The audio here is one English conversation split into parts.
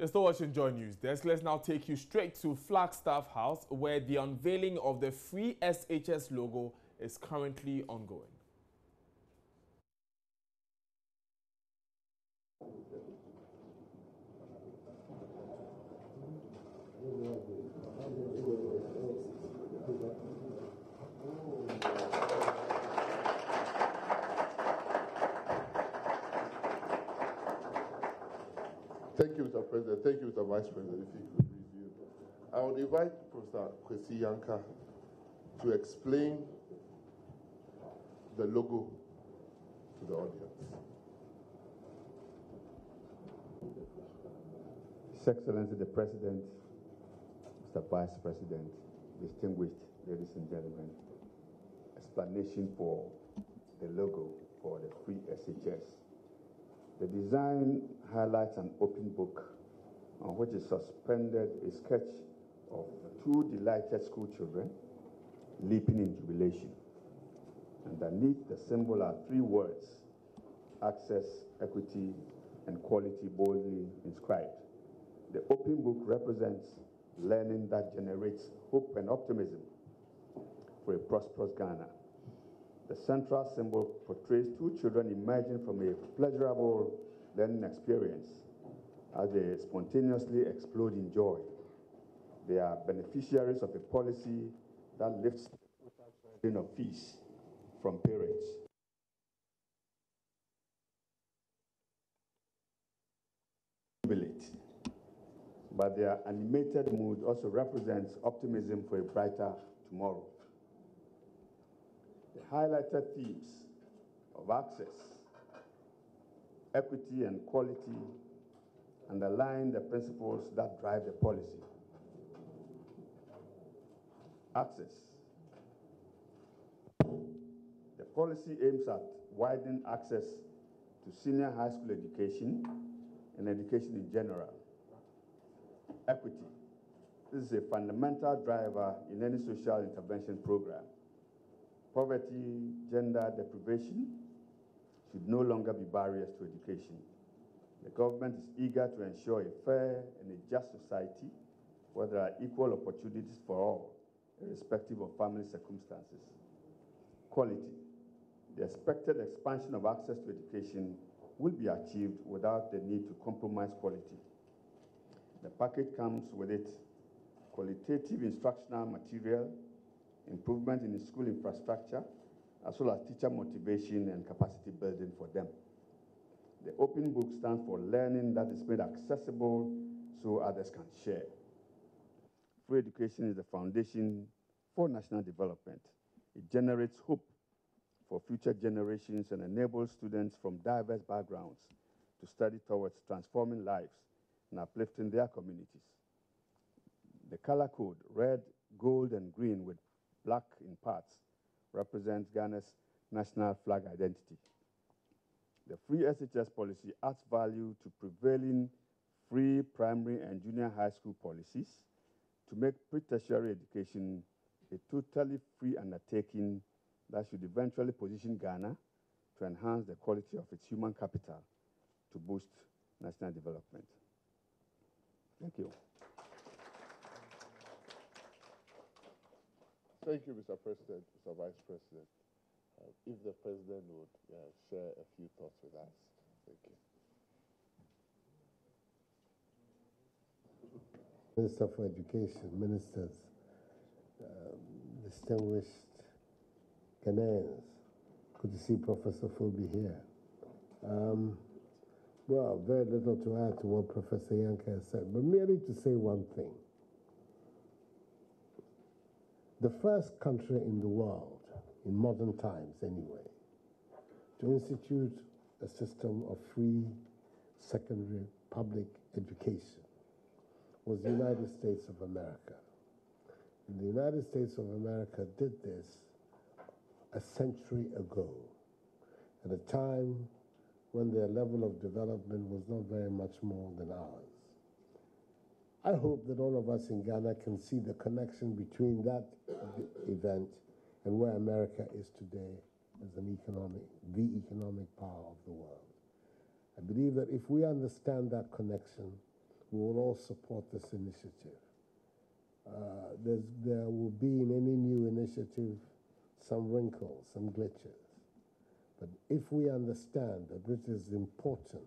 You're still watching Joy News Desk. Let's now take you straight to Flagstaff House, where the unveiling of the free SHS logo is currently ongoing. Thank you, Mr. President. Thank you, Mr. Vice President. If you could review. I would invite Professor Kwesi Yanka to explain the logo to the audience. His Excellency the President, Mr. Vice President, distinguished ladies and gentlemen, explanation for the logo for the free SHS. The design highlights an open book on which is suspended a sketch of two delighted school children leaping in jubilation. Underneath the symbol are three words: access, equity, and quality, boldly inscribed. The open book represents learning that generates hope and optimism for a prosperous Ghana. The central symbol portrays two children emerging from a pleasurable learning experience as they spontaneously explode in joy. They are beneficiaries of a policy that lifts the total burden of fees from parents. But their animated mood also represents optimism for a brighter tomorrow. The highlighted themes of access, equity, and quality underline the principles that drive the policy. Access. The policy aims at widening access to senior high school education and education in general. Equity. This is a fundamental driver in any social intervention program. Poverty, gender deprivation should no longer be barriers to education. The government is eager to ensure a fair and a just society where there are equal opportunities for all, irrespective of family circumstances. Quality. The expected expansion of access to education will be achieved without the need to compromise quality. The package comes with it qualitative instructional material, improvement in school infrastructure, as well as teacher motivation and capacity building for them. The open book stands for learning that is made accessible so others can share. Free education is the foundation for national development. It generates hope for future generations and enables students from diverse backgrounds to study towards transforming lives and uplifting their communities. The color code, red, gold, and green with black in parts, represents Ghana's national flag identity. The free SHS policy adds value to prevailing free primary and junior high school policies to make pre-tertiary education a totally free undertaking that should eventually position Ghana to enhance the quality of its human capital to boost national development. Thank you. Thank you, Mr. President, Mr. Vice President. If the President would share a few thoughts with us. Thank you. Minister for Education, ministers, distinguished Ghanaians, good to see Professor Philby here. Well, very little to add to what Professor Yanka has said, but merely to say one thing. The first country in the world, in modern times anyway, to institute a system of free secondary public education was the United States of America. And the United States of America did this a century ago, at a time when their level of development was not very much more than ours. I hope that all of us in Ghana can see the connection between that event and where America is today as the economic power of the world. I believe that if we understand that connection, we will all support this initiative. There will be in any new initiative some wrinkles, some glitches. But if we understand that this is important,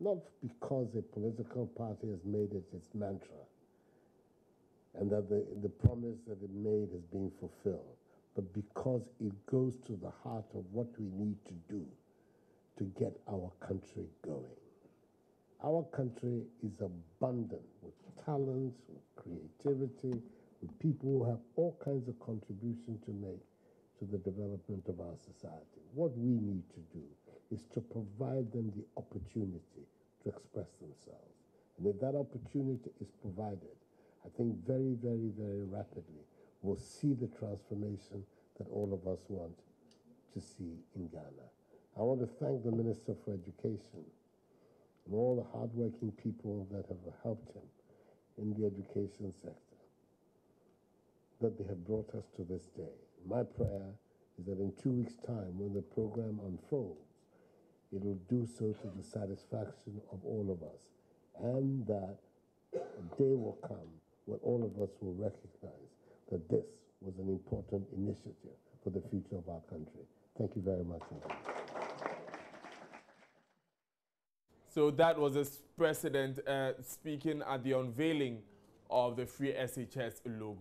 not because a political party has made it its mantra and that the promise that it made has been fulfilled, but because it goes to the heart of what we need to do to get our country going. Our country is abundant with talent, with creativity, with people who have all kinds of contribution to make to the development of our society. What we need to do is to provide them the opportunity to express themselves. And if that opportunity is provided, I think very, very, very rapidly we'll see the transformation that all of us want to see in Ghana. I want to thank the Minister for Education and all the hardworking people that have helped him in the education sector, that they have brought us to this day. My prayer is that in 2 weeks' time, when the program unfolds, it will do so to the satisfaction of all of us, and that a day will come when all of us will recognize that this was an important initiative for the future of our country. Thank you very much. So that was the president speaking at the unveiling of the Free SHS logo.